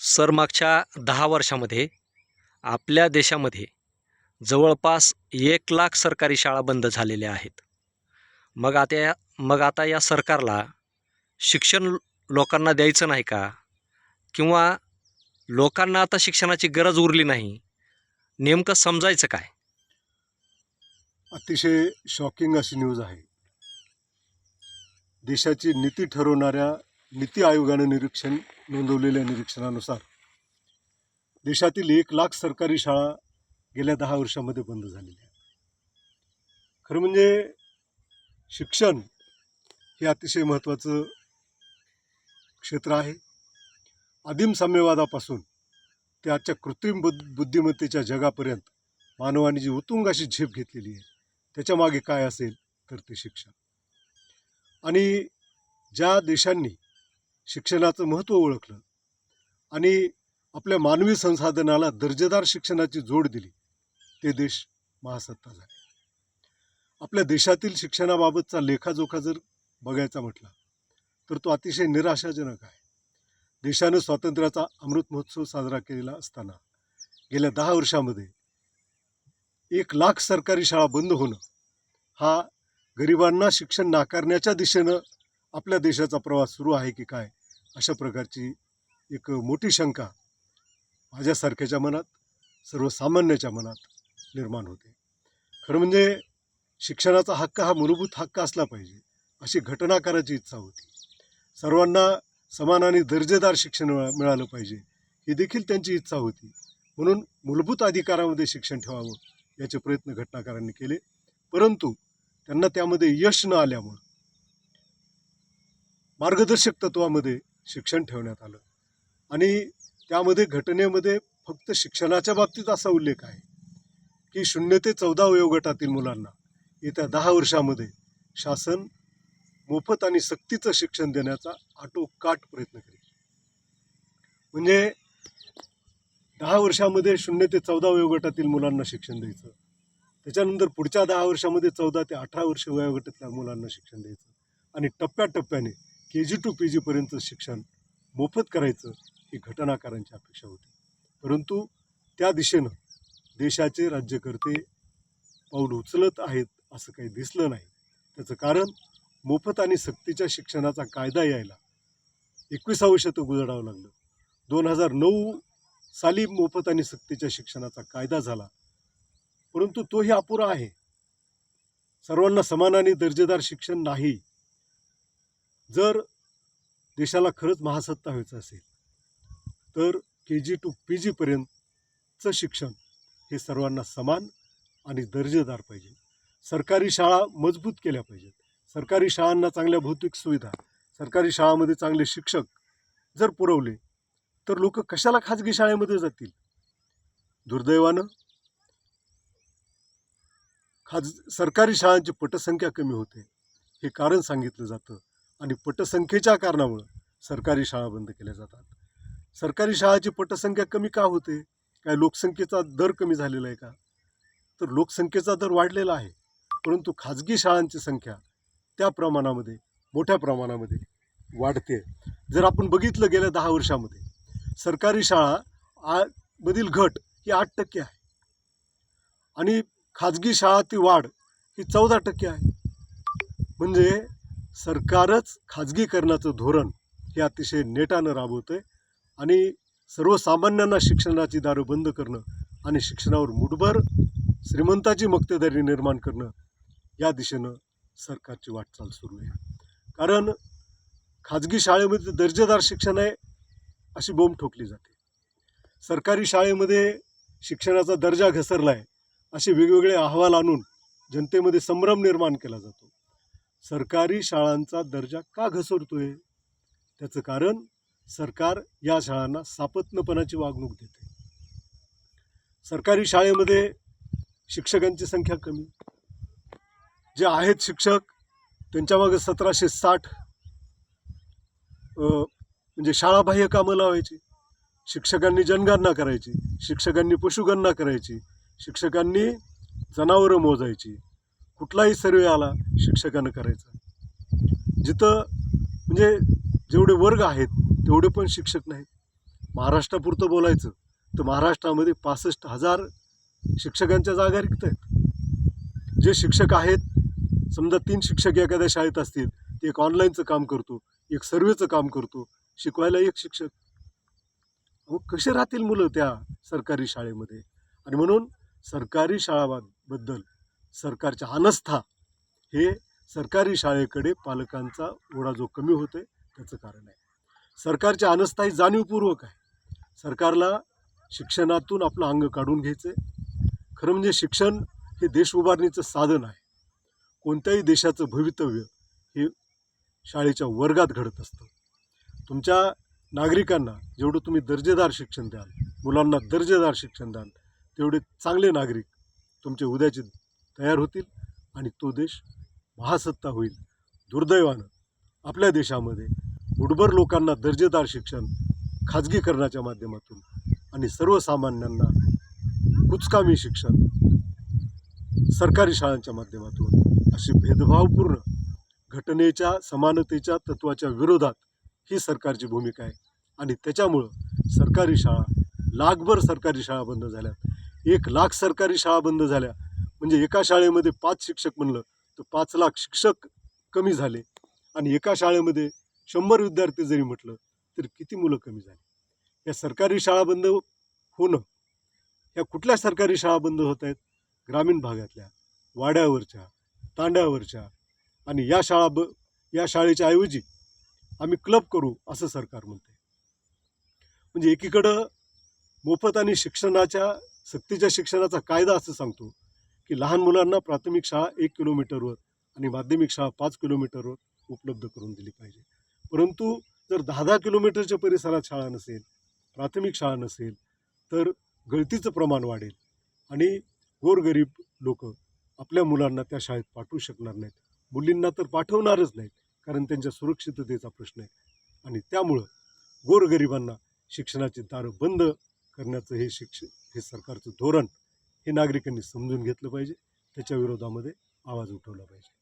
Sir मागच्या 10 वर्षामध्ये आपल्या देशामध्ये जवळपास 1 लाख सरकारी शाळा बंद झालेल्या आहेत. मग आता या सरकारला शिक्षण लोकांना द्यायचं नाही का? किंवा लोकांना आता शिक्षणाची गरज उरली नाही, नेमकं समजायचं काय? अतिशय शॉकिंग अशी न्यूज आहे. देशाची नीती ठरवणाऱ्या नीती आयोगानं नोंदवलेल्या निरीक्षणानुसार देशातील 1 लाख सरकारी शाळा गेल्या 10 वर्षामध्ये बंद झालेल्या आहेत. खरं म्हणजे शिक्षण हे अतिशय महत्त्वाचं क्षेत्र आहे. आदिम साम्यवादापासून ते आजच्या कृत्रिम बुद्धिमत्तेच्या जगापर्यंत मानवाने जी उत्तुंग अशी झेप घेतलेली आहे, त्याच्या मागे काय असेल तर ते शिक्षण. आणि ज्या देशांनी शिक्षणाचं महत्त्व ओळखलं आणि आपल्या मानवी संसाधनाला दर्जेदार शिक्षणाची जोड दिली, ते देश महासत्ता झाले. आपल्या देशातील शिक्षणाबाबतचा लेखाजोखा जर बघायचा म्हटला तर तो अतिशय निराशाजनक आहे. देशानं स्वातंत्र्याचा अमृत महोत्सव साजरा केलेला असताना गेल्या 10 वर्षामध्ये 1 लाख सरकारी शाळा बंद होणं हा गरिबांना शिक्षण नाकारण्याच्या दिशेनं आपल्या देशाचा प्रवास सुरू आहे की काय, अशा प्रकारची एक मोठी शंका माझ्यासारख्याच्या मनात, सर्वसामान्याच्या मनात निर्माण होते. खरं म्हणजे शिक्षणाचा हक्क हा मूलभूत हक्क असला पाहिजे अशी घटनाकाराची इच्छा होती. सर्वांना समान आणि दर्जेदार शिक्षण मिळालं पाहिजे ही देखील त्यांची इच्छा होती. म्हणून मूलभूत अधिकारामध्ये शिक्षण ठेवावं याचे प्रयत्न घटनाकारांनी केले. परंतु त्यांना त्यामध्ये यश न आल्यामुळं मार्गदर्शक तत्वामध्ये शिक्षण ठेवण्यात आलं आणि त्यामध्ये घटनेमध्ये फक्त शिक्षणाच्या बाबतीत असा उल्लेख आहे की 0 ते 14 वयोगटातील मुलांना येत्या 10 वर्षामध्ये शासन मोफत आणि सक्तीचं शिक्षण देण्याचा आटोकाट प्रयत्न करेल. म्हणजे 10 वर्षामध्ये 0 ते 14 वयोगटातील मुलांना शिक्षण द्यायचं, त्याच्यानंतर पुढच्या 10 वर्षामध्ये 14 ते 18 वर्ष वयोगटातल्या मुलांना शिक्षण द्यायचं आणि टप्प्याटप्प्याने KG to PG पर्यंत शिक्षण मोफत करायचं ही घटनाकारांची अपेक्षा होती. परंतु त्या दिशेनं देशाचे राज्यकर्ते पाऊल उचलत आहेत असं काही दिसलं नाही. त्याचं कारण मोफत आणि सक्तीच्या शिक्षणाचा कायदा यायला 21सावं शतक उजाडावं लागलं. 2009 साली मोफत आणि सक्तीच्या शिक्षणाचा कायदा झाला, परंतु तोही अपुरा आहे. सर्वांना समान आणि दर्जेदार शिक्षण नाही. जर देशाला खरंच महासत्ता व्हायचं असेल तर KG to PG पर्यंतचं शिक्षण हे सर्वांना समान आणि दर्जेदार पाहिजे. सरकारी शाळा मजबूत केल्या पाहिजेत. सरकारी शाळांना चांगल्या भौतिक सुविधा, सरकारी शाळांमध्ये चांगले शिक्षक जर पुरवले तर लोक कशाला खाजगी शाळेमध्ये जातील? दुर्दैवानं सरकारी शाळांची पटसंख्या कमी होते हे कारण सांगितलं जातं आणि पटसंख्येच्या कारणामुळं सरकारी शाळा बंद केल्या जातात. सरकारी शाळाची पटसंख्या कमी का होते? काय लोकसंख्येचा दर कमी झालेला आहे का? तर लोकसंख्येचा दर वाढलेला आहे, परंतु खाजगी शाळांची संख्या त्या प्रमाणामध्ये मोठ्या प्रमाणामध्ये वाढते. जर आपण बघितलं गेल्या 10 वर्षामध्ये सरकारी शाळा मधील घट ही 8% आहे आणि खाजगी शाळातील वाढ ही 14% आहे. म्हणजे सरकारच खाजगीकरणाचं धोरण हे अतिशय नेटानं राबवतंय आणि सर्वसामान्यांना शिक्षणाची दारं बंद करणं आणि शिक्षणावर मुठभर श्रीमंताची मक्तेदारी निर्माण करणं या दिशेनं सरकारची वाटचाल सुरू आहे. कारण खाजगी शाळेमध्ये दर्जेदार शिक्षण आहे अशी बोंब ठोकली जाते. सरकारी शाळेमध्ये शिक्षणाचा दर्जा घसरला आहे असे वेगवेगळे अहवाल आणून जनतेमध्ये संभ्रम निर्माण केला जातो. सरकारी शाळांचा दर्जा का घसरतोय? त्याचं कारण सरकार या शाळांना सापत्नपणाची वागणूक देते. सरकारी शाळेमध्ये शिक्षकांची संख्या कमी, जे आहेत शिक्षक त्यांच्यामागे 1760 म्हणजे शाळाबाह्य कामं लावायची. शिक्षकांनी जनगणना करायची, शिक्षकांनी पशुगणना करायची, शिक्षकांनी जनावरं मोजायची. कुठलाही सर्वे आला शिक्षकानं करायचा. जिथं म्हणजे जेवढे वर्ग आहेत तेवढे पण शिक्षक नाहीत. महाराष्ट्रापुरतं बोलायचं तर महाराष्ट्रामध्ये 65,000 शिक्षकांच्या जागा रिक्त आहेत. जे शिक्षक आहेत, समजा 3 शिक्षक एखाद्या शाळेत असतील, ते एक ऑनलाईनचं काम करतो, एक सर्वेचं काम करतो, शिकवायला एक शिक्षक. मग कसे राहतील मुलं त्या सरकारी शाळेमध्ये? आणि म्हणून सरकारी शाळांबद्दल सरकारची अनास्था हे सरकारी शाळेकडे पालकांचा ओढा जो कमी होतोय त्याचं कारण आहे. सरकारची अनास्था ही जाणीवपूर्वक आहे. सरकारला शिक्षणातून आपलं अंग काढून घ्यायचं आहे. खरं म्हणजे शिक्षण हे देश उभारणीचं साधन आहे. कोणत्याही देशाचं भवितव्य हे शाळेच्या वर्गात घडत असतं. तुमच्या नागरिकांना जेवढं तुम्ही दर्जेदार शिक्षण द्याल, मुलांना दर्जेदार शिक्षण द्याल, तेवढे चांगले नागरिक तुमचे उद्याचे तयार होतील आणि तो देश महासत्ता होईल. दुर्दैवानं आपल्या देशामध्ये मुठभर लोकांना दर्जेदार शिक्षण खाजगीकरणाच्या माध्यमातून आणि सर्वसामान्यांना कुचकामी शिक्षण सरकारी शाळांच्या माध्यमातून अशी भेदभावपूर्ण घटनेच्या समानतेच्या तत्त्वाच्या विरोधात ही सरकारची भूमिका आहे. आणि त्याच्यामुळं सरकारी शाळा, लाखभर सरकारी शाळा बंद झाल्या. 1,00,000 सरकारी शाळा बंद झाल्या म्हणजे एका शाळेमध्ये 5 शिक्षक म्हणलं तर 5,00,000 शिक्षक कमी झाले. आणि एका शाळेमध्ये 100 विद्यार्थी जरी म्हटलं तर किती मुलं कमी झाली. या सरकारी शाळा बंद होणं, या कुठल्या सरकारी शाळा बंद होत आहेत? ग्रामीण भागातल्या, वाड्यावरच्या, तांड्यावरच्या. आणि या शाळेच्या ऐवजी आम्ही क्लब करू असं सरकार म्हणते. म्हणजे एकीकडं मोफत आणि सक्तीच्या शिक्षणाचा कायदा असं सांगतो की लहान मुलांना प्राथमिक शाळा 1 किलोमीटरवर आणि माध्यमिक शाळा 5 किलोमीटरवर उपलब्ध करून दिली पाहिजे. परंतु जर 10-10 किलोमीटरच्या परिसरात शाळा नसेल, प्राथमिक शाळा नसेल, तर गळतीचं प्रमाण वाढेल आणि गोरगरीब लोक आपल्या मुलांना त्या शाळेत पाठवू शकणार नाहीत. मुलींना तर पाठवणारच नाहीत, कारण त्यांच्या सुरक्षिततेचा प्रश्न आहे. आणि त्यामुळं गोरगरिबांना शिक्षणाची दारं बंद करण्याचं हे सरकारचं धोरण हे नागरिकांनी समजून घेतलं पाहिजे. त्याच्या विरोधामध्ये आवाज उठवला पाहिजे.